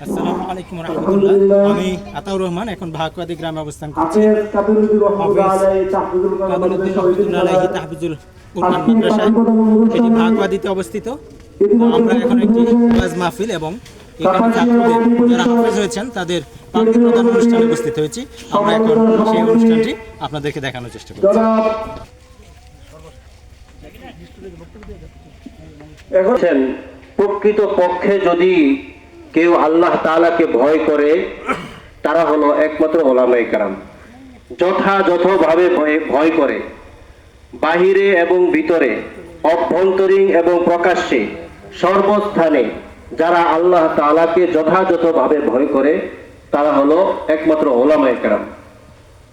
আসসালামু আলাইকুম রহমতুল্লাহ। আমি আতাউর রহমান এখন ভাকুয়াদি গ্রামে অবস্থান করছি। কাবিলউদ্দিন রহমতুল্লাহ আলাইহি তাহফিজুল কুরআন মাদ্রাসা, এটি ভাকুয়াদিতে অবস্থিত। আমরা এখন একটি ওয়াজ মাহফিল এবং এখানে ছাত্রদের যারা হাফেজ হয়েছেন তাদের পাগড়ি প্রদান অনুষ্ঠানে উপস্থিত হয়েছি। আমরা এখন সেই অনুষ্ঠানটি আপনাদেরকে দেখানোর চেষ্টা করছি। এখন প্রকৃত পক্ষে যদি কেউ আল্লাহ তাআলাকে ভয় করে তারা হলো একমাত্র উলামায়ে কেরাম। যথাযথভাবে ভয় করে, বাহিরে এবং ভিতরে, অভ্যন্তরীণ এবং প্রকাশ্যে, সর্বস্থানে যারা আল্লাহ তাআলাকে যথাযথভাবে ভয় করে তারা হলো একমাত্র উলামায়ে কেরাম।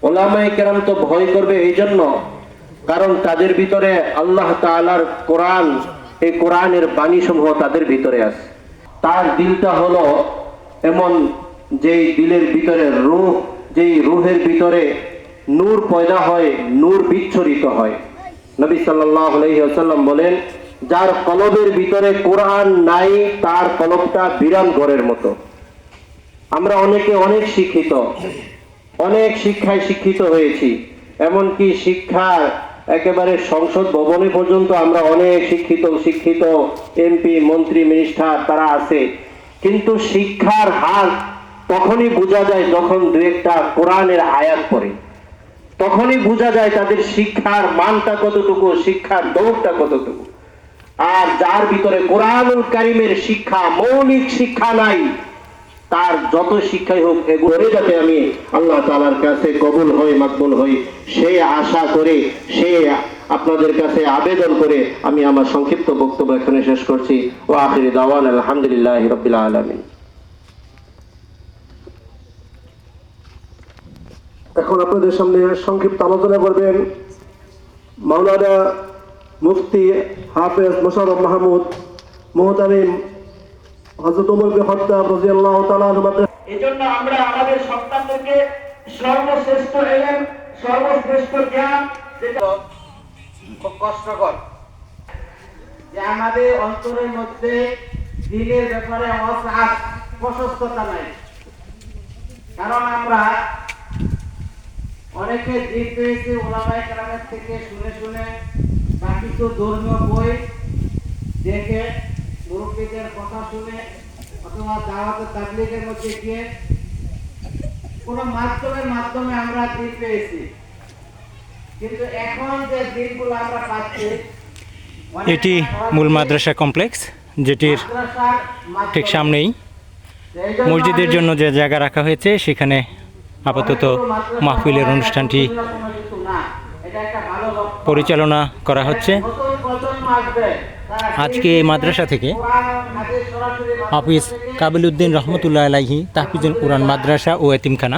উলামায়ে কেরাম তো ভয় করবে এই জন্য কারণ তাদের ভিতরে আল্লাহ তাআলার কোরআন, এই কোরআনের বাণী সমূহ তাদের ভিতরে আছে। তার দিলটা হলো এমন যেই দিলের ভিতরে রূহ, যেই রূহের ভিতরে নূর পয়দা হয়, নূর বিচ্ছরিত হয়। নবী সাল্লাল্লাহু আলাইহি ওয়াসাল্লাম বলেন, যার কলবের ভিতরে কোরআন নাই তার কলবটা বিরান ঘরের মতো। আমরা অনেকে অনেক শিক্ষিত, অনেক শিক্ষায় শিক্ষিত হয়েছি, এমনকি শিক্ষার একেবারে সংসদ ভবনে পর্যন্ত আমরা অনেক শিক্ষিত এমপি, মন্ত্রী, মিনিস্টার তারা আছে, কিন্তু শিক্ষার হার তখনই বোঝা যায় যখন দু একটা কোরআনের আয়াত পড়ে। তখনই বোঝা যায় তাদের শিক্ষার মানটা কতটুকু, শিক্ষার দৌড়টা কতটুকু। আর যার ভিতরে কোরআনুল কারীমের শিক্ষা, মৌলিক শিক্ষা নাই, তার যত শিক্ষাই হোক এগুলো যাতে আমি আল্লাহ তাআলার কাছে কবুল হই, মাকবুল হই, সে আশা করে, সে আপনাদের কাছে আবেদন করে আমি আমার সংক্ষিপ্ত বক্তব্য এখানে শেষ করছি। ওয়া আখিরি দাওয়ানা আলহামদুলিল্লাহি রাব্বিল আলামিন। এখন আপনাদের সামনে সংক্ষিপ্ত আলোচনা করবেন মাওলানা মুফতি হাফেজ মোশাররফ মাহমুদ মুহতামিম হযরত ওমর বিন খাত্তাব রাদিয়াল্লাহু তাআলা আনহু। এজন্য আমরা আমাদের সন্তানদেরকে সর্বশ্রেষ্ঠ ইলম, সর্বশ্রেষ্ঠ জ্ঞান, যেটা খুব কষ্টকর যে আমাদের অন্তরের মধ্যে দ্বীনের ব্যাপারে ওয়াসআত, প্রশস্ততা নাই। কারণ আমরা অনেকে দিক পেয়েছি উলামায়ে কেরামের থেকে শুনে বা কিছু ধর্মীয় বই দেখে, মুরব্বীদের কথা শুনে, অথবা দাওয়াত তাবলীগের মধ্যে গিয়ে কোনো মাধ্যমে আমরা দিক পেয়েছি। কিন্তু এখন যে দিকগুলো আমরা পাচ্ছি, এটি মূল মাদ্রাসা কমপ্লেক্স, যেটির ঠিক সামনেই মসজিদের জন্য যে জায়গা রাখা হয়েছে সেখানে আপাতত মাহফিলের অনুষ্ঠানটি পরিচালনা করা হচ্ছে। আজকে এই মাদ্রাসা থেকে হাফিজ কাবিলউদ্দিন রহমতুল্লাহ আলাইহি তাহফিজুল কুরআন মাদ্রাসা ও এতিমখানা,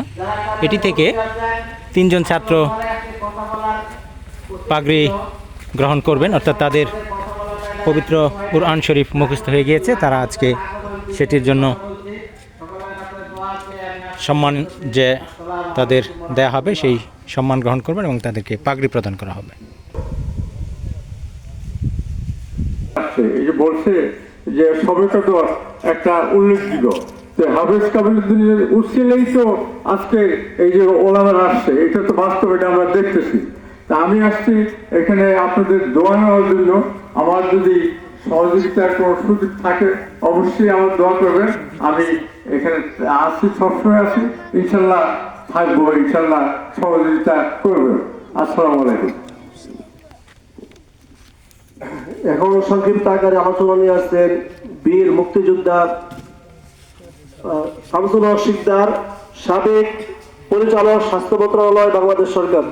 এটি থেকে 3 জন ছাত্র পাগড়ি গ্রহণ করবেন, অর্থাৎ তাদের পবিত্র কুরআন শরীফ মুখস্থ হয়ে গিয়েছে। তারা আজকে সেটির জন্য সম্মান যে তাদের দেয়া হবে সেই সম্মান গ্রহণ করবেন এবং তাদেরকে পাগড়ি প্রদান করা হবে। এই যে বলছে যে সবেটা তো একটা উল্লেখযোগ্য, হাফেজ কাবিলউদ্দিনের উসিলেই তো আজকে এই যে ওলামারা আসছে, এটা তো বাস্তব, এটা আমরা দেখতেছি। তা আমি আসছি এখানে আপনাদের দোয়া নেওয়ার জন্য। আমার যদি সহযোগিতার কোনো সুযোগ থাকে অবশ্যই আমার দোয়া করবেন। আমি এখানে আসি, সবসময় আসি, ইনশাল্লাহ থাকবো, ইনশাল্লাহ সহযোগিতা করবেন। আসসালামু আলাইকুম। এখন সংক্ষিপ্ত আকারে আলোচনা নিয়ে আসছেন বীর মুক্তিযোদ্ধা শামসুল হক শিকদার, সাবেক পরিচালক, স্বাস্থ্য মন্ত্রণালয়, বাংলাদেশ সরকার।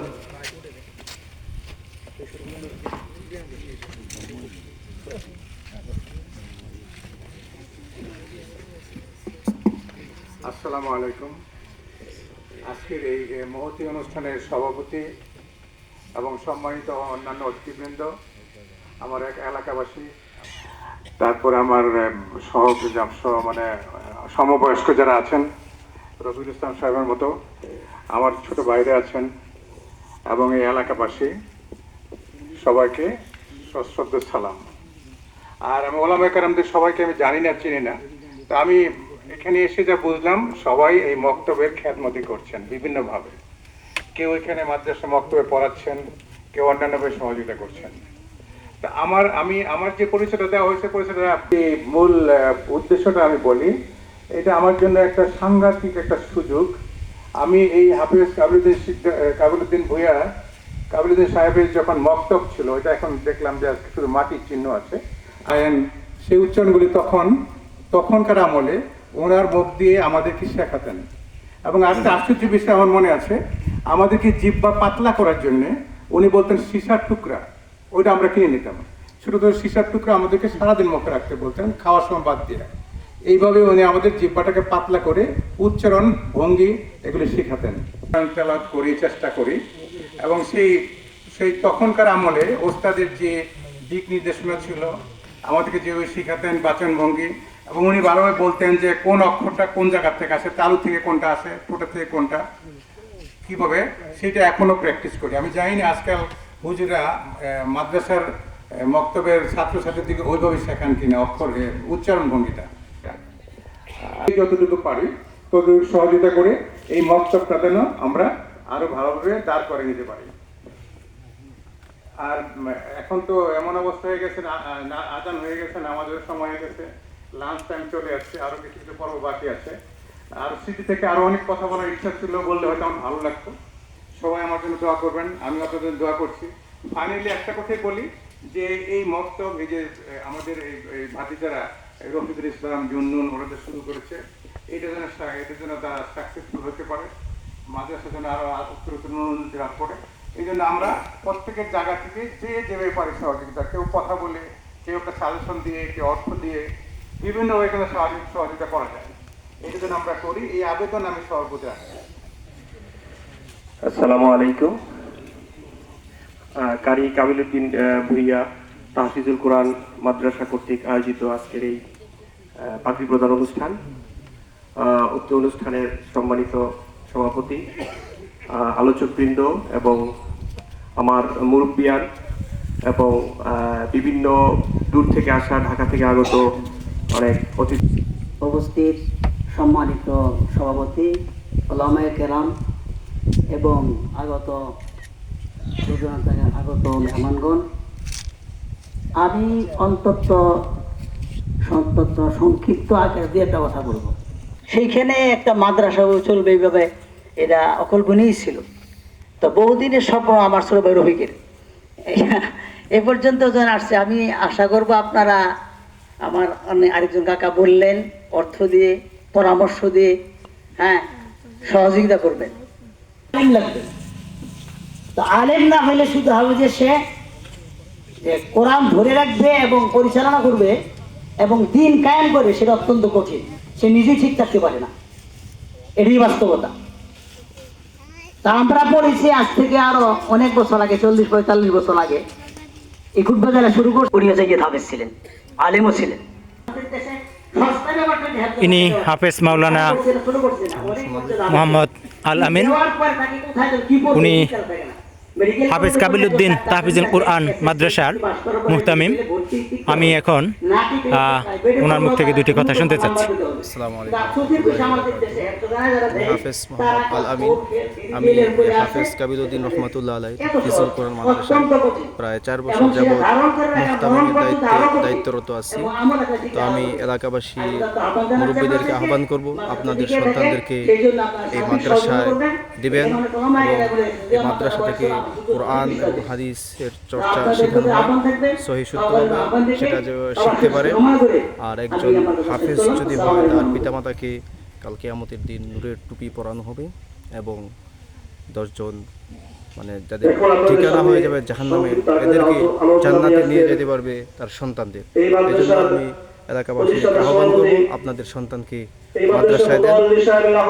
আসসালামু আলাইকুম। আজকের এই মহতী অনুষ্ঠানের সভাপতি এবং সম্মানিত অন্যান্য অতিথিবৃন্দ, আমার এক এলাকাবাসী, তারপরে আমার মানে সমবয়স্ক যারা আছেন, রফিকুল ইসলাম সাহেবের মতো আমার ছোট ভাইরা আছেন, এবং এই এলাকাবাসী, সবাইকে সশ্রদ্ধ সালাম। আর আমি ওলামায়ে কেরামদের সবাইকে আমি জানি না, চিনি না, তা আমি এখানে এসে যা বুঝলাম সবাই এই মক্তবের খ্যাতমতি করছেন বিভিন্নভাবে। কেউ এখানে মাদ্রাসা মক্তবে পড়াচ্ছেন, কেউ অন্যান্যভাবে সহযোগিতা করছেন। তা আমার যে পরিচয়টা দেওয়া হয়েছে, পরিচয়টা মূল উদ্দেশ্যটা আমি বলি, এটা আমার জন্য একটা সাংঘাতিক একটা সুযোগ। আমি এই হাফেজ কাবিলুদ্দিন ভূঁইয়া কাবিলুদ্দিন সাহেবের যখন মক্তব ছিল, এটা এখন দেখলাম যে আজকে শুধু মাটির চিহ্ন আছে, সেই উচ্চারণগুলি তখনকার আমলে ওনার মুখ দিয়ে আমাদেরকে শেখাতেন। এবং আরেকটা আশ্চর্য বিষয় আমার মনে আছে, আমাদেরকে জিহ্বা পাতলা করার জন্য উনি বলতেন সীসার টুকরা, ওইটা আমরা কিনে নিতাম। ছোট ছোট সীসার টুকরা আমাদেরকে সারাদিন মুখে রাখতে বলতেন, খাওয়ার সময় বাদ দিয়ে। এইভাবে উনি আমাদের জিহ্বাটাকে পাতলা করে উচ্চারণ, ভঙ্গি এগুলি শেখাতেন। তেলাওয়াত করি, চেষ্টা করি। এবং সেই তখনকার আমলে ওস্তাদের যে দিক নির্দেশনা ছিল, আমাদেরকে যেভাবে শেখাতেন বাচন ভঙ্গি, এবং উনি বারবার বলতেন যে কোন অক্ষরটা কোন জায়গা থেকে আসে, তালু থেকে কোনটা আসে, টোটা থেকে কোনটা, কিভাবে, সেটা এখনো প্র্যাকটিস করি। আমি জানি না আজকাল হুজুরা মাদ্রাসার মক্তবের ছাত্রছাত্রীদেরকে ওইভাবে শেখান কিনা অক্ষর উচ্চারণ ভঙ্গিটা। যতটুকু পারি ততটুকু সহযোগিতা করে এই মক্তবটা যেন আমরা আরো ভালোভাবে দাঁড় করে নিতে পারি। আর এখন তো এমন অবস্থা হয়ে গেছে, আজান হয়ে গেছে, নামাজের সময় হয়ে গেছে, লাঞ্চ টাইম চলে আসছে, আরো কিছু কিছু পর্ব বাকি আছে। আর স্মৃতি থেকে আরো অনেক কথা বলার ইচ্ছা ছিল, বললে হয়তো আমার ভালো লাগতো। সবাই আমার জন্য দোয়া করবেন, আমি আপনাদের দোয়া করছি। ফাইনালি একটা কথাই বলি যে এই মক্তব, এই যে আমাদের এই ভাতিজারা রফিকুল ইসলাম, জুন্নুন, ওরা যে শুরু করেছে, এটার জন্য তারা সাকসেসফুল হতে পারে, মাদ্রাসার জন্য আরো উত্তরোত্তর উন্নতি লাভ করে। এই জন্য আমরা প্রত্যেকের জায়গা থেকে যে যেভাবে পারি সহযোগিতা, কেউ কথা বলে, কেউ একটা সাজেশন দিয়ে, কেউ অর্থ দিয়ে, বিভিন্নভাবে এখানে সহযোগিতা করা যায়, এটা যেন আমরা করি, এই আবেদন আমি সর্বদা রাখি। আসসালামু আলাইকুম। কারি কাবিলুদ্দিন ভূঁইয়া তাহফিজুল কোরআন মাদ্রাসা কর্তৃক আয়োজিত আজকের এই পাখি প্রদান অনুষ্ঠান, উক্ত অনুষ্ঠানের সম্মানিত সভাপতি, আলোচকবৃন্দ এবং আমার মুরব্বিয়ান এবং বিভিন্ন দূর থেকে আসা, ঢাকা থেকে আগত অনেক অতিথি, উপস্থিত সম্মানিত সভাপতি, ওলামায়ে কেরাম এবং আগত মেহমানগণ, আমি অন্তত সংক্ষিপ্ত আকার দিয়ে একটা কথা বলবো। সেইখানে একটা মাদ্রাসা চলবে এইভাবে, এটা অকল্পনীয় ছিল। তো বহুদিনের স্বপ্ন আমার ছোট ভাই রফিকের, এ পর্যন্ত যখন আসছে, আমি আশা করব আপনারা আমার আরেকজন কাকা বললেন, অর্থ দিয়ে, পরামর্শ দিয়ে, হ্যাঁ, সহযোগিতা করবেন। আলেম লাগবে। তো আলেম না হলে শুধু হবে যে সে কোরআন ধরে রাখবে এবং পরিচালনা করবে এবং দিন কায়েম করবে, সেটা অত্যন্ত কঠিন। সে নিজেই ঠিক থাকতে পারে না, এটাই বাস্তবতা। তা আমরা পড়েছি আজ থেকে আরো অনেক বছর আগে, 40-45 বছর আগে, এই বাজারে শুরু করে উড়িয়া জায়গায় হাফেজ ছিলেন, আলেমও ছিলেন। ইনি হাফেজ মাওলানা মোহাম্মদ আল আমিন, উনি হাফেজ কাবিলুদ্দিন তাহফিজুল কোরআন মাদ্রাসার মুহতামিম। আমি এখন ওনার মুখ থেকে দুটি কথা শুনতে চাচ্ছি। আসসালামু আলাইকুম। হাফেজ মোহাম্মদ আল আমিন। আমি হাফেজ কাবিলুদ্দিন রহমাতুল্লাহ আলাই তাহফিজুল কোরআন মাদ্রাসায় প্রায় 4 বছর যাবৎ মুহতামিমের দায়িত্বরত আছি। তো আমি এলাকাবাসী মুরব্বীদেরকে আহ্বান করব, আপনাদের সন্তানদেরকে এই মাদ্রাসায় দিবেন এবং এই মাদ্রাসা থেকে কোরআন এবং হাদিসের চর্চা শেখানো হয় সহি শুদ্ধভাবে, সেটা যে শিখতে পারে। আর একজন হাফেজ যদি হয়, তার পিতামাতাকে কাল কিয়ামতের দিন নূরের টুপি পরানো হবে এবং 10 জন মানে যাদের ঠিকানা হয়ে যাবে জাহান্নামে, এদেরকে জান্নাতে নিয়ে যেতে পারবে তার সন্তানদের। এই জন্য আমি এলাকাবাসীকে আহ্বান করব, আপনাদের সন্তানকে মাদ্রাসায় দেন,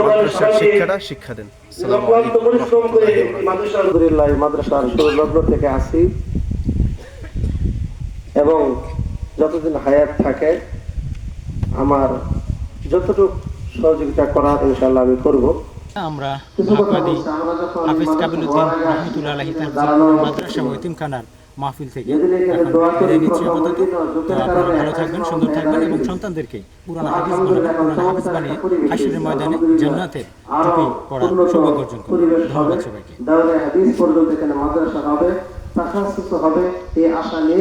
মাদ্রাসার শিক্ষা দেন। আসসালামু আলাইকুম ওয়া রাহমাতুল্লাহি ওয়া বারাকাতুহু। আলহামদুলিল্লাহ, মাদ্রাসার সুলগ্ন থেকে আসি এবং যতদিন হায়াত থাকে আমার যতটুকু সহযোগিতা করার ইনশাআল্লাহ আমি করব। আমরা হাফেজ কাবিলুদ্দিন রহমতুল্লাহ আলাইহি মাদ্রাসা ও এতিমখানার মাহফিল থেকে যেদিন এখানে এখন দোয়া করি বিদায় নিচ্ছি প্রথম আপাতত। দিন তো যুদ্ধের আপনারা কারণে ভালো থাকবেন, সুন্দর থাকবেন এবং সন্তানদেরকে পুরানো হাফিজ বানাবেন, পুরানো হাফিজ বানিয়ে হাসরের ময়দানে জান্নাতের টুপি পরার সৌভাগ্য অর্জন করবেন। পরিবেশ হবে, ধন্যবাদ সবাইকে। দাওরায়ে হাদিস পর্যন্ত এখানে মাদ্রাসা হবে, তাখাসুস হবে, এই আশা নিয়ে